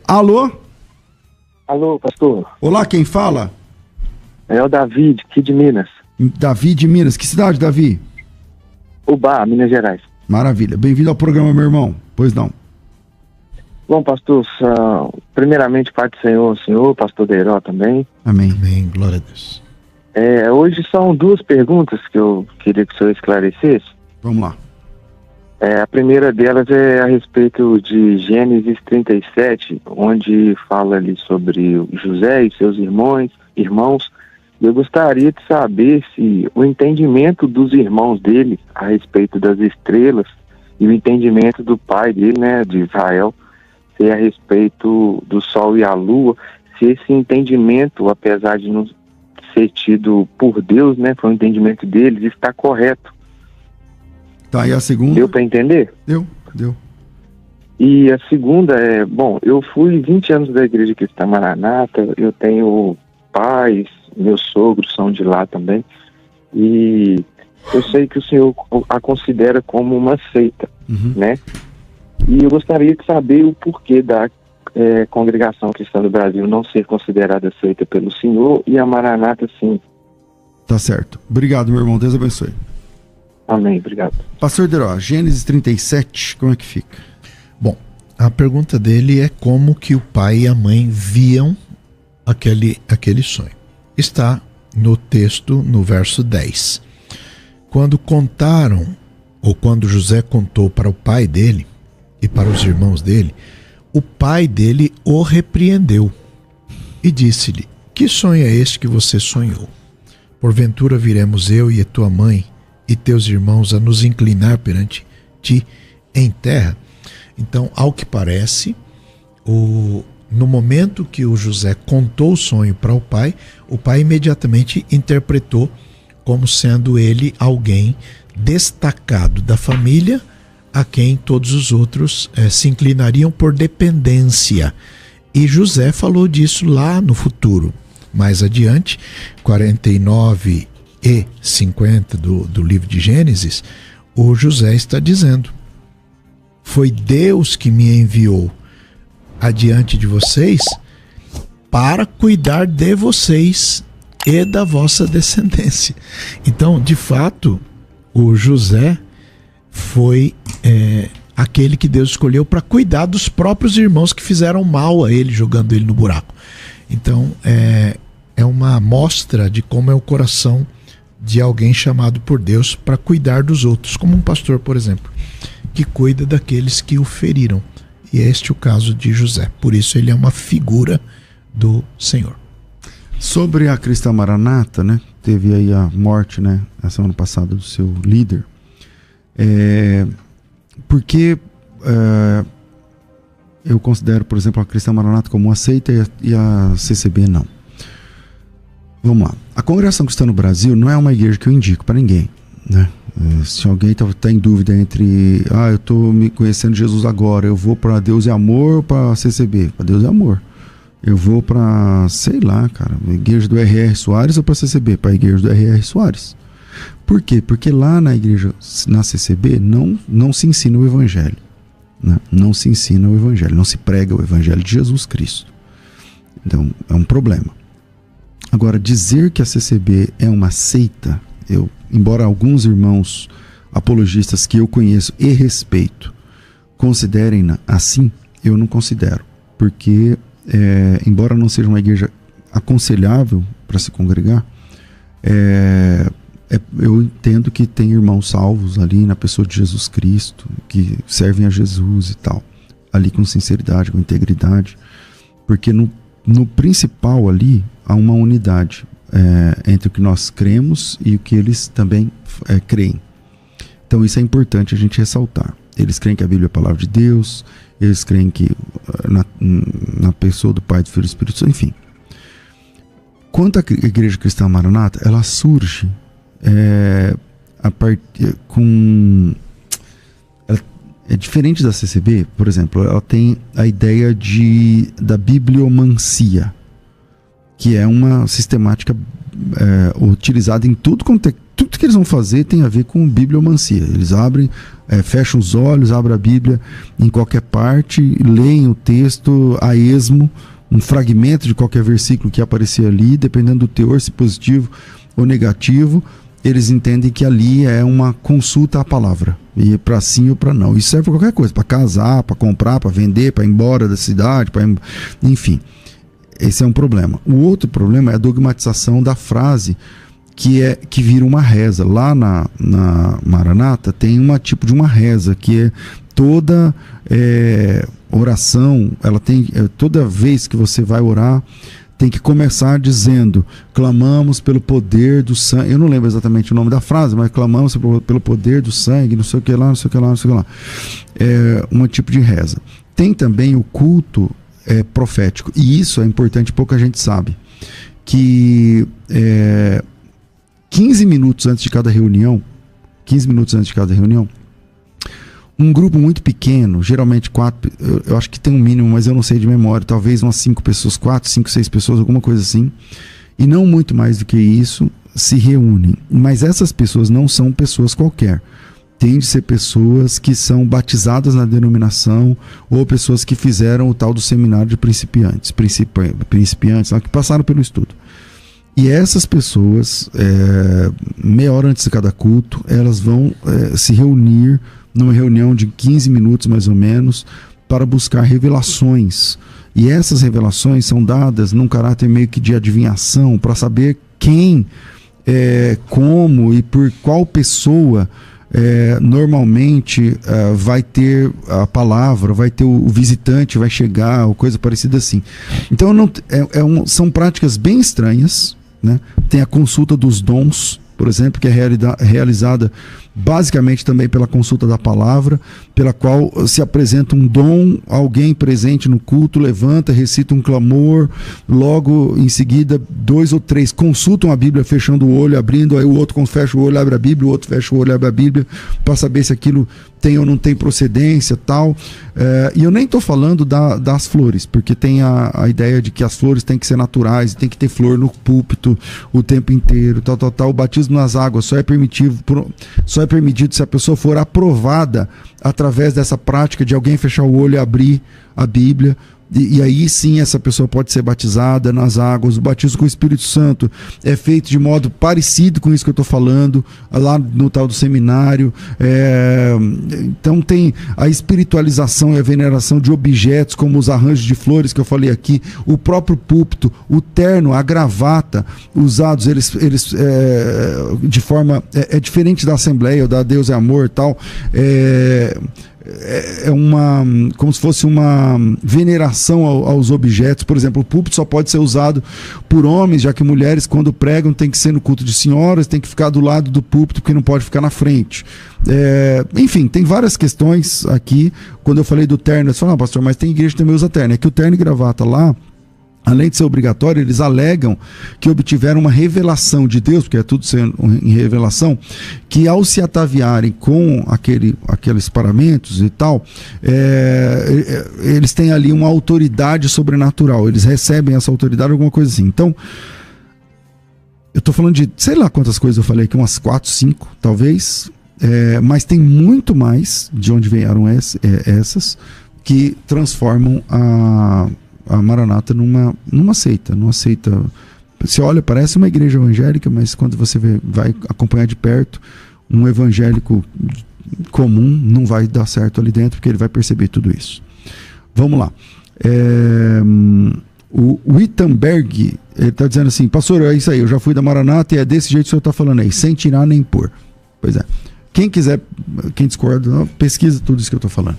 Alô? Alô, pastor. Olá, quem fala? É o Davi, aqui de Minas. Davi de Minas. Que cidade, Davi? Ubá, Minas Gerais. Maravilha. Bem-vindo ao programa, meu irmão. Pois não. Bom, pastor, primeiramente, Pai do Senhor, pastor Deiró também. Amém. Amém, glória a Deus. Hoje são duas perguntas que eu queria que o senhor esclarecesse. Vamos lá. A primeira delas é a respeito de Gênesis 37, onde fala ali sobre José e seus irmãos. Eu gostaria de saber se o entendimento dos irmãos dele a respeito das estrelas e o entendimento do pai dele, né, de Israel, se é a respeito do sol e a lua, se esse entendimento, apesar de não ser tido por Deus, né, foi o entendimento deles, está correto. Tá, e a segunda? Deu para entender? Deu. E a segunda eu fui 20 anos da Igreja Cristã Maranata, eu tenho pais, meus sogros são de lá também, e eu sei que o senhor a considera como uma seita, né? E eu gostaria de saber o porquê da Congregação Cristã do Brasil não ser considerada seita pelo senhor e a Maranata sim. Tá certo. Obrigado, meu irmão. Deus abençoe. Amém, obrigado. Pastor Deiró, Gênesis 37, como é que fica? Bom, a pergunta dele é como que o pai e a mãe viam aquele sonho. Está no texto, no verso 10. Quando contaram, ou quando José contou para o pai dele e para os irmãos dele, o pai dele o repreendeu e disse-lhe: que sonho é este que você sonhou? Porventura viremos eu e a tua mãe e teus irmãos a nos inclinar perante ti em terra? Então, ao que parece, no momento que o José contou o sonho para o pai imediatamente interpretou como sendo ele alguém destacado da família, a quem todos os outros se inclinariam por dependência. E José falou disso lá no futuro. Mais adiante, 49 e 50 do livro de Gênesis, o José está dizendo: foi Deus que me enviou adiante de vocês para cuidar de vocês e da vossa descendência. Então, de fato, o José foi aquele que Deus escolheu para cuidar dos próprios irmãos que fizeram mal a ele, jogando ele no buraco. Então, é uma amostra de como é o coração de alguém chamado por Deus para cuidar dos outros, como um pastor, por exemplo, que cuida daqueles que o feriram. E este é o caso de José. Por isso ele é uma figura do Senhor. Sobre a Cristã Maranata, né? Teve aí a morte, né, a semana passada, do seu líder. Porque eu considero, por exemplo, a Cristã Maranata como uma seita e a CCB não. Vamos lá. A Congregação Cristã no Brasil não é uma igreja que eu indico para ninguém, né? Se alguém está em dúvida entre eu estou me conhecendo Jesus agora, eu vou para Deus e Amor ou para CCB? Para Deus e Amor. Eu vou para, sei lá, cara, igreja do R.R. Soares ou para CCB? Para a igreja do R.R. Soares. Por quê? Porque lá na igreja, na CCB, não se ensina o Evangelho, né? Não se ensina o Evangelho, não se prega o Evangelho de Jesus Cristo. Então, é um problema. Agora, dizer que a CCB é uma seita, embora alguns irmãos apologistas que eu conheço e respeito considerem-na assim, eu não considero. Porque, embora não seja uma igreja aconselhável para se congregar, eu entendo que tem irmãos salvos ali na pessoa de Jesus Cristo, que servem a Jesus e tal, ali com sinceridade, com integridade, porque no principal ali há uma unidade entre o que nós cremos e o que eles também creem. Então isso é importante a gente ressaltar. Eles creem que a Bíblia é a palavra de Deus, eles creem que na pessoa do Pai, do Filho e do Espírito Santo, enfim. Quanto à Igreja Cristã Maranata, ela surge é diferente da CCB, por exemplo. Ela tem a ideia da bibliomancia, que é uma sistemática utilizada em tudo quanto é tudo que eles vão fazer tem a ver com bibliomancia. Eles abrem, fecham os olhos, abrem a Bíblia em qualquer parte, leem o texto a esmo, um fragmento de qualquer versículo que aparecer ali, dependendo do teor, se positivo ou negativo, eles entendem que ali é uma consulta à palavra, e para sim ou para não. Isso serve para qualquer coisa, para casar, para comprar, para vender, para ir embora da cidade, enfim. Esse é um problema. O outro problema é a dogmatização da frase, que vira uma reza. Lá na Maranata tem um tipo de uma reza, que é toda oração, ela tem, toda vez que você vai orar, tem que começar dizendo: clamamos pelo poder do sangue. Eu não lembro exatamente o nome da frase, mas clamamos pelo poder do sangue, não sei o que lá, não sei o que lá, não sei o que lá. É um tipo de reza. Tem também o culto profético, e isso é importante, pouca gente sabe, que 15 minutos antes de cada reunião, um grupo muito pequeno, geralmente 4, eu acho que tem um mínimo, mas eu não sei de memória, talvez umas 5 pessoas, 4, 5, 6 pessoas, alguma coisa assim, e não muito mais do que isso, se reúnem. Mas essas pessoas não são pessoas qualquer. Tem de ser pessoas que são batizadas na denominação, ou pessoas que fizeram o tal do seminário de principiantes, que passaram pelo estudo. E essas pessoas, meia hora antes de cada culto, elas vão se reunir numa reunião de 15 minutos mais ou menos, para buscar revelações. E essas revelações são dadas num caráter meio que de adivinhação, para saber quem, como e por qual pessoa normalmente vai ter a palavra, vai ter o visitante, vai chegar, ou coisa parecida assim. Então são práticas bem estranhas, né? Tem a consulta dos dons, por exemplo, que é realizada basicamente também pela consulta da palavra, pela qual se apresenta um dom, alguém presente no culto levanta, recita um clamor, logo em seguida 2 ou 3 consultam a Bíblia fechando o olho, abrindo, aí o outro fecha o olho, abre a Bíblia, o outro fecha o olho, abre a Bíblia, para saber se aquilo tem ou não tem procedência, tal. E eu nem estou falando das flores, porque tem a ideia de que as flores têm que ser naturais, tem que ter flor no púlpito o tempo inteiro, tal. O batismo nas águas só é permitido se a pessoa for aprovada através dessa prática de alguém fechar o olho e abrir a Bíblia. E aí sim essa pessoa pode ser batizada nas águas. O batismo com o Espírito Santo é feito de modo parecido com isso que eu estou falando, lá no tal do seminário. Então tem a espiritualização e a veneração de objetos, como os arranjos de flores que eu falei aqui, o próprio púlpito, o terno, a gravata, usados eles de forma diferente da Assembleia ou da Deus é Amor e tal. Como se fosse uma veneração aos objetos. Por exemplo, o púlpito só pode ser usado por homens, já que mulheres, quando pregam, tem que ser no culto de senhoras, tem que ficar do lado do púlpito, porque não pode ficar na frente. Enfim, tem várias questões aqui. Quando eu falei do terno, eu falei: não, pastor, mas tem igreja que também usa terno. É que o terno e gravata lá, além de ser obrigatório, eles alegam que obtiveram uma revelação de Deus, porque é tudo sendo em revelação, que ao se ataviarem com aqueles paramentos e tal, eles têm ali uma autoridade sobrenatural, eles recebem essa autoridade, alguma coisa assim. Então, eu estou falando de, sei lá quantas coisas eu falei aqui, umas 4, 5, talvez, mas tem muito mais de onde vieram essas, que transformam a Maranata numa seita. Você olha, parece uma igreja evangélica, mas quando você vai acompanhar de perto um evangélico comum, não vai dar certo ali dentro, porque ele vai perceber tudo isso. Vamos lá. O Wittenberg, ele está dizendo assim: pastor, é isso aí, eu já fui da Maranata e é desse jeito que o senhor está falando aí, sem tirar nem pôr. Pois é. Quem discorda, pesquisa tudo isso que eu estou falando.